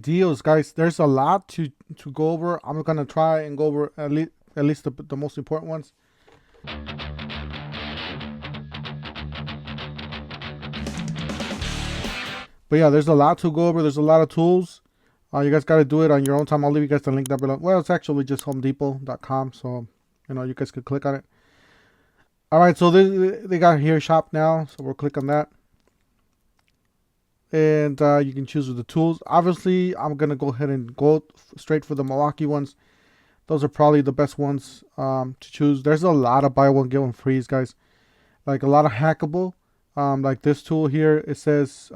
deals, guys. There's a lot to go over. I'm gonna try and go over at least the most important ones. But yeah, there's a lot to go over. There's a lot of tools. You guys got to do it on your own time. I'll leave you guys the link down below. Well, it's actually just homedepot.com, so you guys could click on it. All right, so they got here shop now, so we'll click on that, and you can choose the tools. Obviously, I'm gonna go ahead and go straight for the Milwaukee ones. Those are probably the best ones to choose. There's a lot of buy one get one frees, guys. Like a lot of hackable. Like this tool here, it says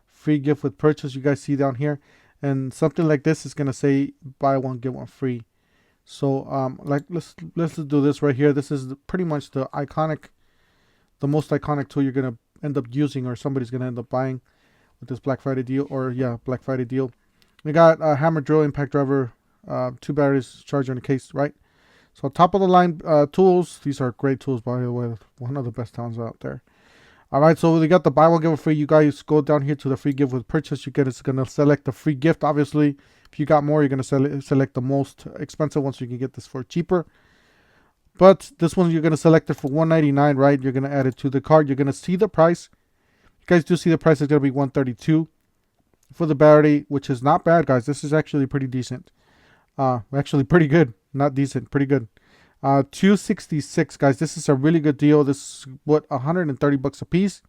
free gift with purchase. You guys see down here, and something like this is gonna say buy one get one free. So like let's do this right here. This is pretty much the most iconic tool you're gonna end up using, or somebody's gonna end up buying with this Black Friday deal, or yeah, Black Friday deal. We got a hammer drill, impact driver, 2 batteries, charger, and a case, right? So top of the line tools. These are great tools, by the way. One of the best ones out there. All right, so we got the buy one give one free. You guys go down here to the free gift with purchase. It's gonna select the free gift. Obviously, if you got more, you're gonna select the most expensive one, so you can get this for cheaper. But this one, you're gonna select it for $199, right? You're gonna add it to the cart. You're gonna see the price. You guys do see the price is gonna be $132 for the battery, which is not bad, guys. This is actually pretty decent. Actually pretty good. Not decent, pretty good. 266, guys. This is a really good deal. This is what, 130 bucks a piece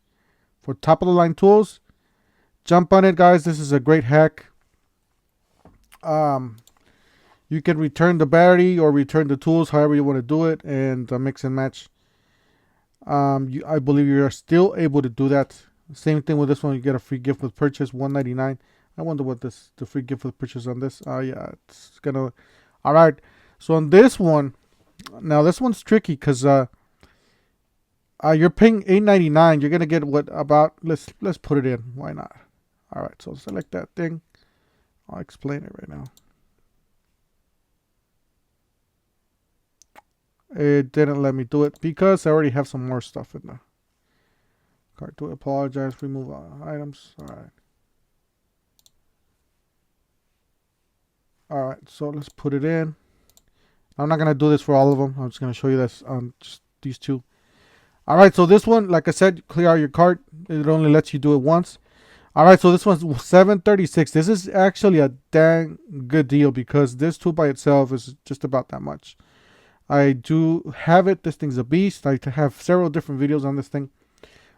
for top of the line tools. Jump on it, guys. This is a great hack. You can return the battery or return the tools, however you want to do it, and mix and match. I believe you are still able to do that. Same thing with this one. You get a free gift with purchase, $199. I wonder what the free gift with purchase on this. Yeah, it's gonna. All right. So on this one, now this one's tricky because you're paying $8.99. You're gonna get what about? Let's put it in. Why not? All right. So select that thing. I'll explain it right now. It didn't let me do it because I already have some more stuff in the cart. Do apologize. Remove items. All right. All right. So let's put it in. I'm not gonna do this for all of them. I'm just gonna show you this on just these two. All right. So this one, like I said, clear out your cart. It only lets you do it once. All right. So this one's $736. This is actually a dang good deal because this tool by itself is just about that much. I do have it. This thing's a beast. I have several different videos on this thing.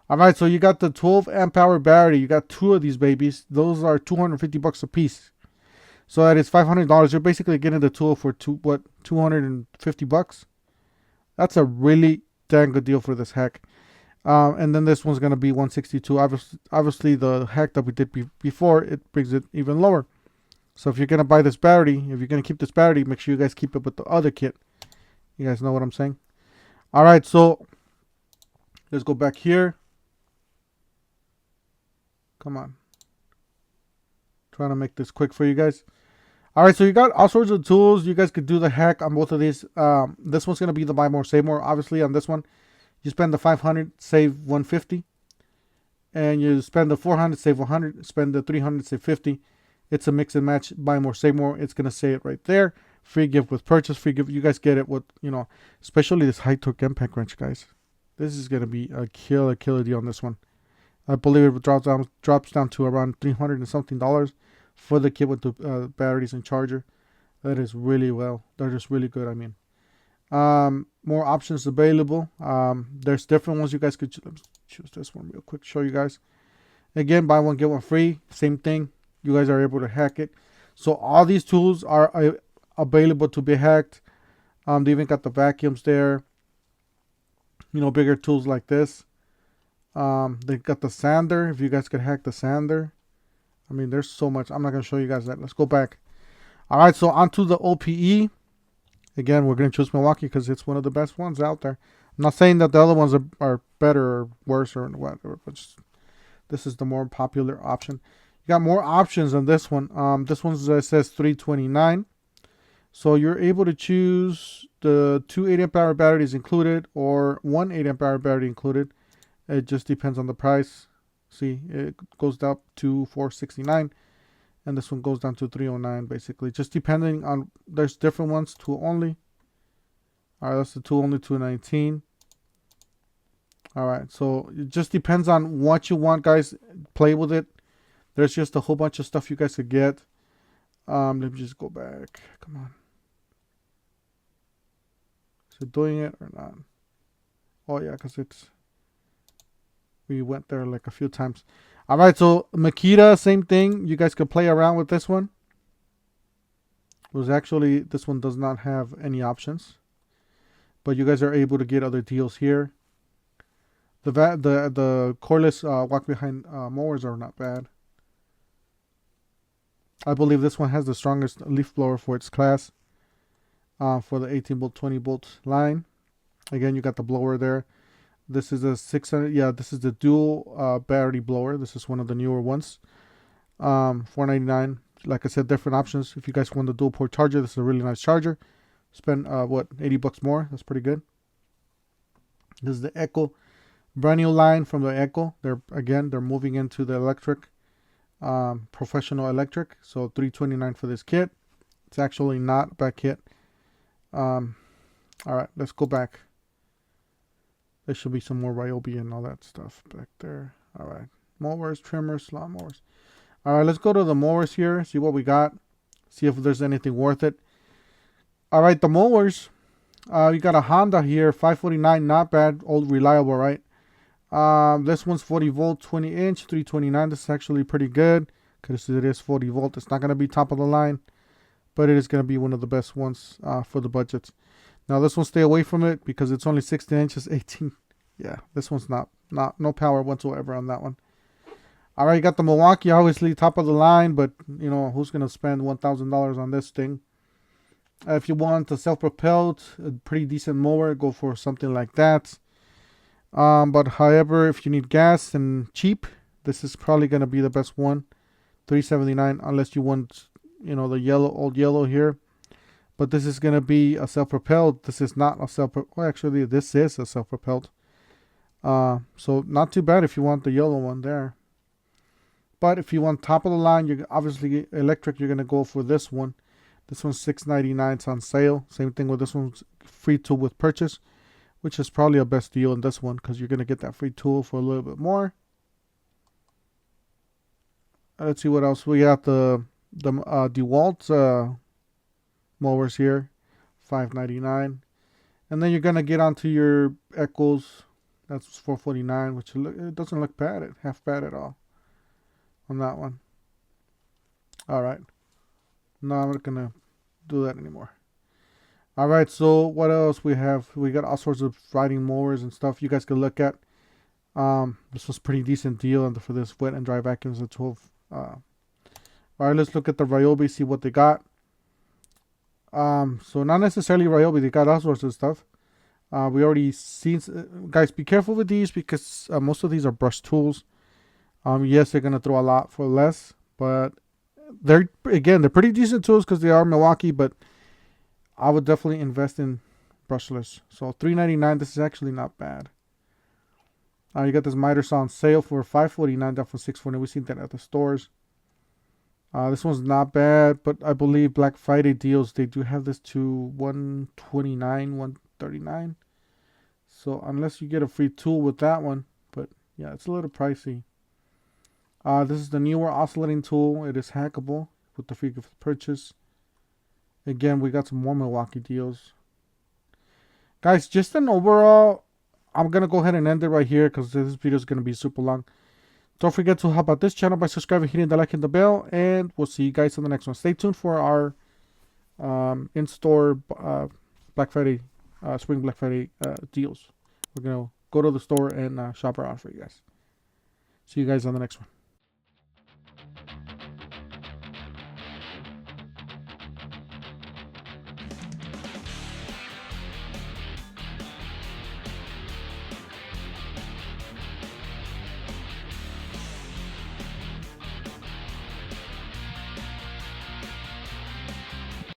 All right, so you got the 12 amp hour battery. You got 2 of these babies. Those are 250 bucks a piece. So that is $500. You're basically getting the tool for 250 bucks. That's a really dang good deal for this hack. And then this one's gonna be 162. Obviously, the hack that we did before, it brings it even lower. So if you're gonna buy this battery, if you're gonna keep this battery, make sure you guys keep it with the other kit. You guys know what I'm saying? All right, so let's go back here. Come on. Trying to make this quick for you guys. All right, so you got all sorts of tools. You guys could do the hack on both of these. This one's going to be the buy more, save more. Obviously, on this one, you spend the 500, save 150. And you spend the 400, save 100. Spend the 300, save 50. It's a mix and match, buy more, save more. It's going to say it right there. Free gift with purchase, free gift. You guys get it. What, especially this high torque impact wrench, guys. This is going to be a killer deal on this one. I believe it drops down to around $300 and something for the kit with the batteries and charger. That is really well. They're just really good. I mean, more options available. There's different ones you guys could choose. This one real quick. Show you guys. Again, buy one get one free. Same thing. You guys are able to hack it. So all these tools are available to be hacked. They even got the vacuums there. Bigger tools like this. They got the sander. If you guys could hack the sander. I mean, there's so much. I'm not going to show you guys that. Let's go back. All right, so onto the OPE. Again, we're going to choose Milwaukee because it's one of the best ones out there. I'm not saying that the other ones are better or worse or whatever, but this is the more popular option. You got more options on this one. This one says $329. So you're able to choose the 2 8 amp hour batteries included or 1 8 amp hour battery included. It just depends on the price. See, it goes up to $469. And this one goes down to 309 basically. Just depending on, there's different ones, tool only. Alright, that's the tool only 219. Alright, so it just depends on what you want, guys. Play with it. There's just a whole bunch of stuff you guys could get. Let me just go back. Come on. Is it doing it or not? Oh yeah, because we went there like a few times. Alright, so Makita, same thing. You guys could play around with this one. This one does not have any options. But you guys are able to get other deals here. The cordless walk behind mowers are not bad. I believe this one has the strongest leaf blower for its class. For the 18 volt, 20 volt line. Again, you got the blower there. This is a 600. Yeah, this is the dual battery blower. This is one of the newer ones. $4.99. Like I said, different options. If you guys want the dual port charger, this is a really nice charger. Spend what, 80 bucks more. That's pretty good. This is the Echo, brand new line from the Echo. They're moving into the electric, professional electric. So $329 for this kit. It's actually not a bad kit. All right, let's go back. There should be some more Ryobi and all that stuff back there. All right, mowers, trimmers, lawn mowers. All right, let's go to the mowers here. See what we got. See if there's anything worth it. All right, the mowers. You got a Honda here, 549, not bad, old reliable, right? This one's 40 volt, 20 inch, 329. This is actually pretty good because it is 40 volt. It's not gonna be top of the line, but it is gonna be one of the best ones for the budgets. Now this one, stay away from it because it's only 16 inches, 18. Yeah, this one's no power whatsoever on that one. All right, you got the Milwaukee, obviously top of the line, but you know who's gonna spend $1,000 on this thing? If you want a self-propelled, a pretty decent mower, go for something like that. But however, if you need gas and cheap, this is probably gonna be the best one. $379, unless you want, you know, the old yellow here. But this is gonna be a self-propelled. This is not a well, actually, this is a self-propelled. So not too bad if you want the yellow one there. But if you want top of the line, you're obviously electric. You're gonna go for this one. This one's $699. It's on sale. Same thing with this one's free tool with purchase, which is probably a best deal in this one because you're gonna get that free tool for a little bit more. Let's see what else we got. The DeWalt mowers here, $5.99, and then you're gonna get onto your Echoes. That's $4.49, which it doesn't look bad, half bad at all on that one. All right. No, I'm not gonna do that anymore. All right, so what else we have? We got all sorts of riding mowers and stuff you guys can look at. This was pretty decent deal for this wet and dry vacuums at 12. All right, let's look at the Ryobi, see what they got. So not necessarily Ryobi, they got all sorts of stuff. We already seen, guys, be careful with these because most of these are brush tools. Yes, they're gonna throw a lot for less, but they're pretty decent tools because they are Milwaukee, but I would definitely invest in brushless. So $3.99, this is actually not bad. You got this miter saw on sale for $5.49, down from $6.49. We've seen that at the stores. This one's not bad, but I believe Black Friday deals, they do have this to $129, $139. So unless you get a free tool with that one, but yeah, it's a little pricey. This is the newer oscillating tool. It is hackable with the free gift purchase. Again, we got some more Milwaukee deals. Guys, just an overall, I'm going to go ahead and end it right here because this video is going to be super long. Don't forget to help out this channel by subscribing, hitting the like and the bell, and we'll see you guys on the next one. Stay tuned for our in-store Black Friday, Spring Black Friday deals. We're going to go to the store and shop around for you guys. See you guys on the next one.